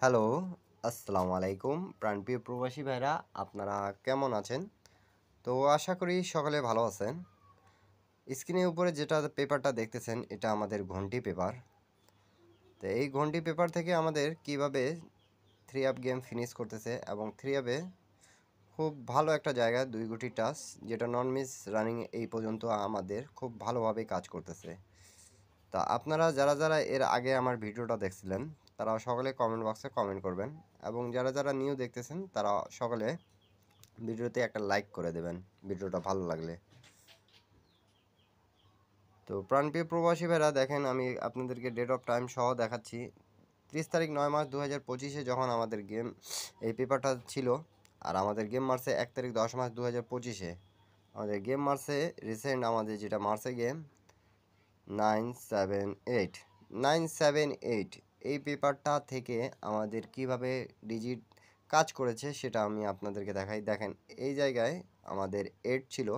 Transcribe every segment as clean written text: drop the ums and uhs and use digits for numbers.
Hello, আসসালামু আলাইকুম প্রাণপ্রিয় প্রবাসী ভাইরা, আপনারা কেমন আছেন? তো আশা করি সকলে ভালো আছেন। স্ক্রিনের উপরে যেটা পেপারটা দেখতেছেন এটা আমাদের ঘন্টি পেপার। তো এই ঘন্টি পেপার থেকে আমাদের কিভাবে 3 আপ গেম ফিনিশ করতেছে এবং 3 আপে খুব ভালো একটা জায়গা 2 গুটি টাচ যেটা নন মিস রানিং এই পর্যন্ত আমাদের খুব ভালোভাবে কাজ করতেছে। তা আপনারা যারা এর আগে আমার ভিডিওটা দেখছিলেন তারা সকলে কমেন্ট বক্সে কমেন্ট করবেন এবং যারা নিউ দেখতেছেন তারা সকলে ভিডিওতে একটা লাইক করে দেবেন ভিডিওটা ভালো লাগলে। তো প্রাণপ্রিয় প্রবাসী ভাইরা দেখেন, আমি আপনাদেরকে ডেট অফ টাইম সহ দেখাচ্ছি। 30 তারিখ 9 মাস 2025-এ যখন আমাদের গেম এই পেপারটা ছিল, আর আমাদের গেম মারছে 1 তারিখ 10 মাস 2025-এ। আমাদের গেম মারছে রিসেন্ট, আমাদের যেটা মারছে গেম 978 978 এই পেপারটা থেকে আমাদের কিভাবে ডিজিট কাজ করেছে সেটা আমি আপনাদেরকে দেখাই। দেখেন, এই জায়গায় আমাদের 8 ছিল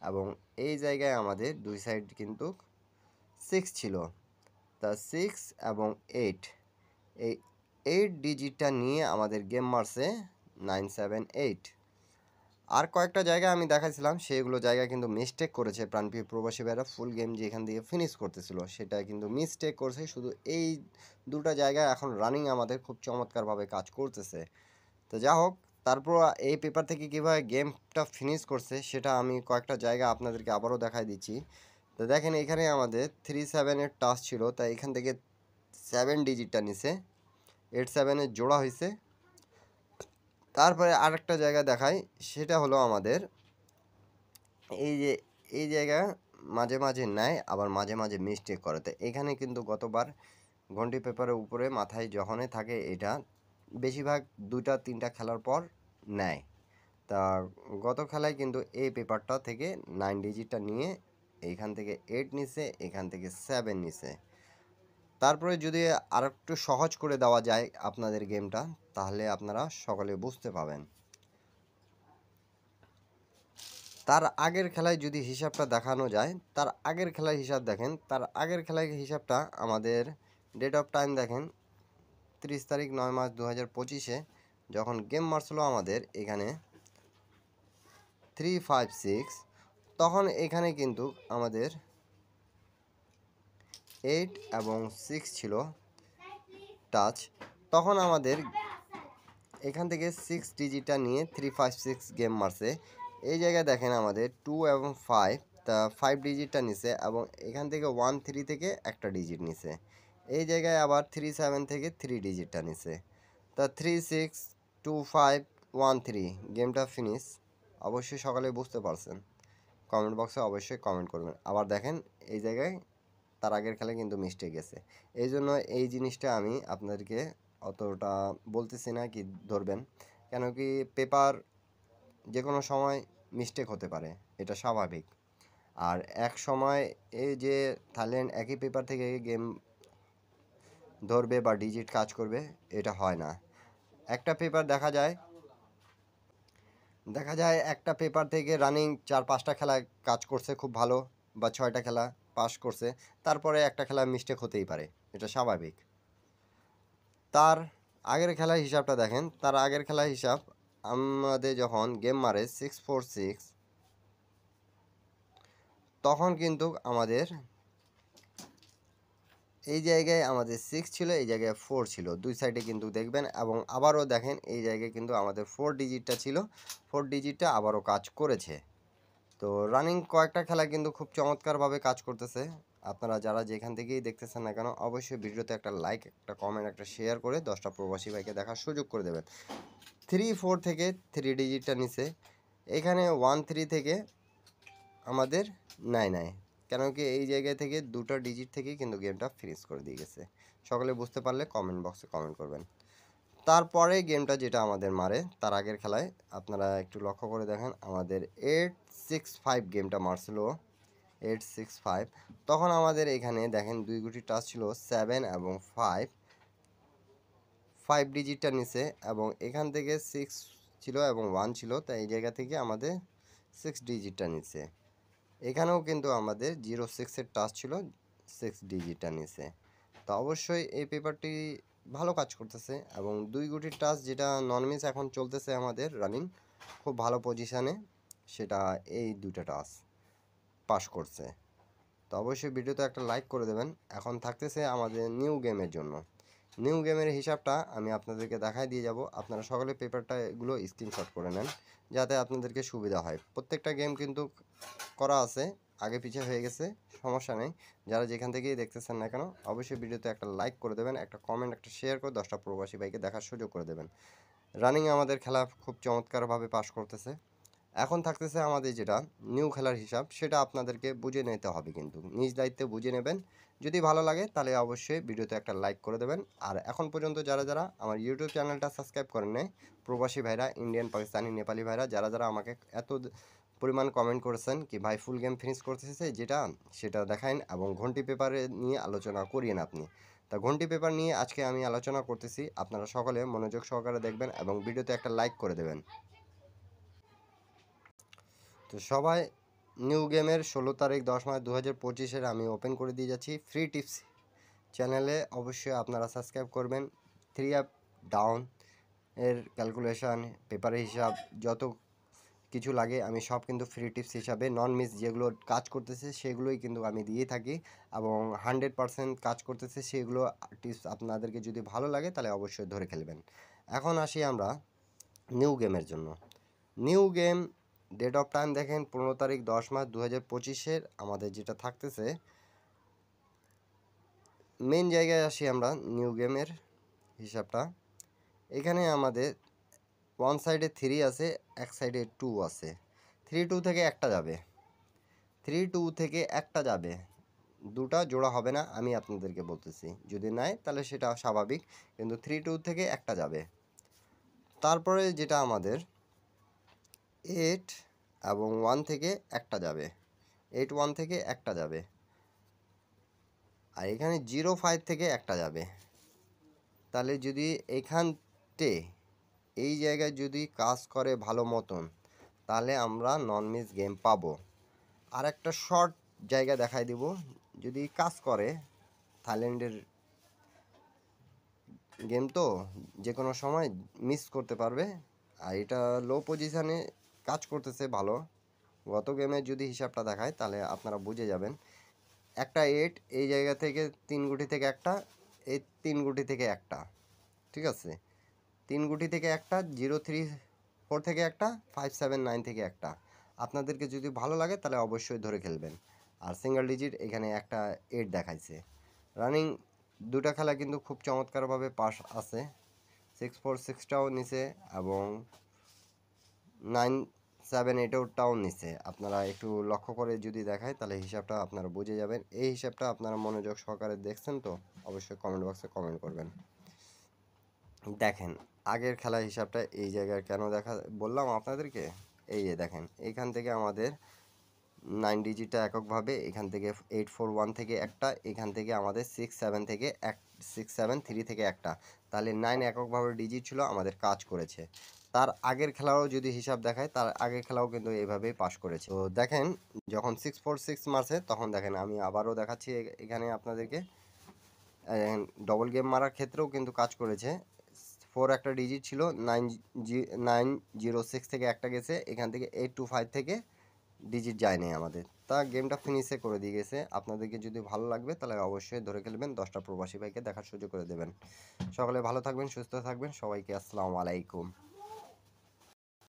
এবং এই জায়গায় আমাদের দুই সাইড কিন্তু 6 ছিল। তা 6 এবং 8, এই 8 ডিজিটটা নিয়ে আমাদের গেম মারছে 978। আর কয়েকটা জায়গায় আমি দেখাইছিলাম, সেগুলো জায়গায় কিন্তু মিস্টেক করেছে প্রাণপ্রিয় প্রবাসী ভাইরা। ফুল গেম যেখান দিয়ে ফিনিশ করতেছিল সেটা কিন্তু মিস্টেক করছে। শুধু এই দুটো জায়গায় এখন রানিং আমাদের খুব চমৎকারভাবে কাজ করতেছে। তো যা হোক, তারপর এই পেপার থেকে কীভাবে গেমটা ফিনিশ করছে সেটা আমি কয়েকটা জায়গা আপনাদেরকে আবারও দেখাই দিচ্ছি। তো দেখেন, এখানে আমাদের 3-7-এর টাচ ছিল, তাই এখান থেকে 7 ডিজিটটা নিছে, 8-7-এর জোড়া হয়েছে। তারপরে আরেকটা জায়গা দেখাই, সেটা হলো আমাদের এই যে এই জায়গা মাঝে মাঝে নেয় আবার মাঝে মাঝে মিস্টেক করে। তো এখানে কিন্তু গতবার ঘন্টি পেপারের উপরে মাথায় যখনই থাকে এটা বেশিরভাগ 2-3টা খেলার পর নেয়। তা গত খেলায় কিন্তু এই পেপারটা থেকে 9 ডিজিটটা নিয়ে এইখান থেকে 8 নিছে, এখান থেকে 7 নিছে। তারপরে যদি আরেকটু সহজ করে দেওয়া যায় আপনাদের গেমটা, তাহলে আপনারা সকলে বুঝতে পাবেন। তার আগের খেলায় যদি হিসাবটা দেখানো যায়, তার আগের খেলায় হিসাব দেখেন, তার আগের খেলায় হিসাবটা আমাদের ডেট অফ টাইম দেখেন 30 তারিখ 9 মাস 2025-এ যখন গেম মারছিল আমাদের এখানে 356, তখন এখানে কিন্তু আমাদের 8 এবং 6 ছিল টাচ। তখন আমাদের এখান থেকে 6 ডিজিটটা নিয়ে 356 গেম মারছে। এই জায়গায় দেখেন আমাদের 2 এবং 5, তা 5 ডিজিটটা নিছে এবং এখান থেকে 1-3 থেকে একটা ডিজিট নিছে। এই জায়গায় আবার 3-7 থেকে 3 ডিজিটটা নিছে। তা 3-6-2-5-1-3 গেমটা ফিনিশ। অবশ্যই সকালে বুঝতে পারছেন, কমেন্ট বক্সে অবশ্যই কমেন্ট করবেন। আবার দেখেন, এই জায়গায় তার আগের খেলায় কিন্তু মিস্টেক গেছে। এই জন্য এই জিনিসটা আমি আপনাদেরকে অতটা বলতেছি না কি ধরবেন, কেন কি পেপার যে কোনো সময় মিস্টেক হতে পারে, এটা স্বাভাবিক। আর এক সময় এই যে থাইল্যান্ড একই পেপার থেকে গেম ধরবে বা ডিজিট কাজ করবে, এটা হয় না। একটা পেপার দেখা যায় একটা পেপার থেকে রানিং 4-5টা খেলায় কাজ করছে খুব ভালো, বা 6টা খেলা পাস করছে, তারপরে একটা খেলা মিস্টেক হতেই পারে, এটা স্বাভাবিক। তার আগের খেলার হিসাবটা দেখেন, তার আগের খেলার হিসাব আমাদের যখন গেম মারে 646, তখন কিন্তু আমাদের এই জায়গায় আমাদের 6 ছিল, এই জায়গায় 4 ছিল, দুই সাইডে কিন্তু দেখবেন। এবং আবারও দেখেন, এই জায়গায় কিন্তু আমাদের 4 ডিজিটটা ছিল, 4 ডিজিটটা আবারও কাজ করেছে। তো রানিং কয়েকটা খেলা কিন্তু খুব চমৎকারভাবে কাজ করতেছে। আপনারা যারা যেখান থেকেই দেখতেছেন না কেন, অবশ্যই ভিডিওতে একটা লাইক, একটা কমেন্ট, একটা শেয়ার করে 10টা প্রবাসী ভাইকে দেখার সুযোগ করে দেবেন। 3-4 থেকে 3 ডিজিটটা নিচে, এখানে 1-3 থেকে আমাদের নাই, কেন কি এই জায়গা থেকে দুটো ডিজিট থেকে কিন্তু গেমটা ফিনিশ করে দিয়ে গেছে। সকলে বুঝতে পারলে কমেন্ট বক্সে কমেন্ট করবেন। তারপরে গেমটা যেটা আমাদের মারে তার আগের খেলায় আপনারা একটু লক্ষ্য করে দেখেন, আমাদের 865 গেমটা মারছিল, 865। তখন আমাদের এখানে দেখেন 2 গুটি টাচ ছিল, 7 এবং 5, 5 ডিজিটটা নিচে এবং এখান থেকে 6 ছিল এবং 1 ছিল, তাই এই জায়গা থেকে আমাদের 6 ডিজিটটা নিচে। এখানেও কিন্তু আমাদের 06-এর টাচ ছিল, 6 ডিজিটটা নিচে। তো অবশ্যই এই পেপারটি ভালো কাজ করতেছে এবং 2 গুটির টাচ যেটা নন মিস এখন চলতেছে আমাদের রানিং খুব ভালো পজিশানে, সেটা এই 2টা টাচ পাস করছে। তো অবশ্যই ভিডিওতে একটা লাইক করে দেবেন। এখন থাকতেছে আমাদের নিউ গেমের জন্য। নিউ গেমের হিসাবটা আমি আপনাদেরকে দেখাই দিয়ে যাব। আপনারা সকলে পেপারটা এগুলো স্ক্রিনশট করে নেন যাতে আপনাদেরকে সুবিধা হয়। প্রত্যেকটা গেম কিন্তু করা আছে, আগে পিছিয়ে হয়ে গেছে, সমস্যা নেই। যারা যেখান থেকেই দেখতেছেন না কেন অবশ্যই ভিডিওতে একটা লাইক করে দেবেন, একটা কমেন্ট, একটা শেয়ার করে 10টা প্রবাসী ভাইকে দেখার সুযোগ করে দেবেন। রানিং আমাদের খেলা খুব চমৎকারভাবে পাস করতেছে। এখন থাকতেছে আমাদের যেটা নিউ খেলার হিসাব, সেটা আপনাদেরকে বুঝে নিতে হবে, কিন্তু নিজ দায়িত্বে বুঝে নেবেন। যদি ভালো লাগে তাহলে অবশ্যই ভিডিওতে একটা লাইক করে দেবেন। আর এখন পর্যন্ত যারা যারা আমার ইউটিউব চ্যানেলটা সাবস্ক্রাইব করেন নাই, প্রবাসী ভাইরা, ইন্ডিয়ান, পাকিস্তানি, নেপালি ভাইরা, যারা যারা আমাকে এত পরিমাণ কমেন্ট করেছেন কি ভাই ফুল গেম ফিনিশ করতেছে যেটা, সেটা দেখান এবং ঘন্টি পেপারে নিয়ে আলোচনা করিয়েন আপনি। তা ঘন্টি পেপার নিয়ে আজকে আমি আলোচনা করতেছি, আপনারা সকলে মনোযোগ সহকারে দেখবেন এবং ভিডিওতে একটা লাইক করে দেবেন। তো সবাই নিউ গেমের 16 তারিখ 10 মাস 2025-এর আমি ওপেন করে দিয়ে যাচ্ছি ফ্রি টিপস চ্যানেলে। অবশ্যই আপনারা সাবস্ক্রাইব করবেন। 3 অ্যাপ ডাউন এর ক্যালকুলেশন, পেপারের হিসাব, যত কিছু লাগে আমি সব কিন্তু ফ্রি টিপস হিসাবে নন মিস যেগুলো কাজ করতেছে সেগুলোই কিন্তু আমি দিয়ে থাকি এবং 100% কাজ করতেছে সেগুলো টিপস আপনাদেরকে যদি ভালো লাগে তাহলে অবশ্যই ধরে খেলবেন। এখন আসি আমরা নিউ গেমের জন্য। New game date of time দেখেন 15 তারিখ 10 মাস 2025-এর আমাদের যেটা থাকতেছে। মেন জায়গায় আসি আমরা নিউ গেমের হিসাবটা। এখানে আমাদের ওয়ান সাইডে 3 আছে, এক সাইডে 2 আছে। 3 2 থেকে একটা যাবে, 3 2 থেকে একটা যাবে, দুটা জোড়া হবে না, আমি আপনাদেরকে বলতেছি। যদি নাই তাহলে সেটা স্বাভাবিক, কিন্তু 3 2 থেকে একটা যাবে। তারপরে যেটা আমাদের 8 এবং 1 থেকে একটা যাবে, 8 1 থেকে একটা যাবে। আর এখানে 0 5 থেকে একটা যাবে। তাহলে যদি এখানতে এই জায়গায় যদি কাজ করে ভালো মতন তাহলে আমরা নন মিস গেম পাবো। আর একটা শর্ট জায়গা দেখাই দিব, যদি কাজ করে থাইল্যান্ডের গেম তো যে কোনো সময় মিস করতে পারবে। আর এটা লো পজিশানে কাজ করতেছে ভালো। গত গেমে যদি হিসাবটা দেখায় তাহলে আপনারা বুঝে যাবেন। একটা 8 এই জায়গা থেকে 3 গুটি থেকে একটা, এই 3 গুটি থেকে একটা, ঠিক আছে। 3 গুটি থেকে একটা, 0 3 4 থেকে একটা, 5 7 9 থেকে একটা। আপনাদেরকে যদি ভালো লাগে তাহলে অবশ্যই ধরে খেলবেন। আর সিঙ্গেল ডিজিট এখানে একটা 8 দেখাইছে। রানিং দুটা খেলা কিন্তু খুব চমৎকারভাবে পাস আছে। 6 4 6টাও নিছে এবং 9 7 8টাও নিছে। আপনারা একটু লক্ষ্য করে যদি দেখায় তাহলে হিসাবটা আপনারা বুঝে যাবেন। এই হিসাবটা আপনারা মনোযোগ সহকারে দেখছেন তো অবশ্যই কমেন্ট বক্সে কমেন্ট করবেন। দেখেন আগের খেলা হিসাবটা এই জায়গায় কেন দেখা বললাম আপনাদেরকে, এই যে দেখেন এখান থেকে আমাদের 9 ডিজিটটা এককভাবে, এখান থেকে 8 4 1 থেকে একটা, এখান থেকে আমাদের 6 7 থেকে 6 7 3 থেকে একটা, তাহলে 9 এককভাবে ডিজিট ছিল, আমাদের কাজ করেছে। তার আগের খেলাও যদি হিসাব দেখায় তার আগের খেলাও কিন্তু এইভাবেই পাস করেছে। তো দেখেন যখন 6 4 6 মারছে তখন দেখেন আমি আবারও দেখাচ্ছি এখানে আপনাদেরকে ডবল গেম মারার ক্ষেত্রেও কিন্তু কাজ করেছে। 4 একটা ডিজিট ছিল, 9 9 0 6 থেকে একটা গেছে, এখান থেকে 8 2 5 থেকে ডিজিট যায়নি আমাদের, তা গেমটা ফিনিশে করে দিয়ে গেছে। আপনাদেরকে যদি ভালো লাগবে তাহলে অবশ্যই ধরে খেলবেন, 10টা প্রবাসী ভাইকে দেখার সুযোগ করে দেবেন। সকলে ভালো থাকবেন, সুস্থ থাকবেন, সবাইকে আসসালামু আলাইকুম।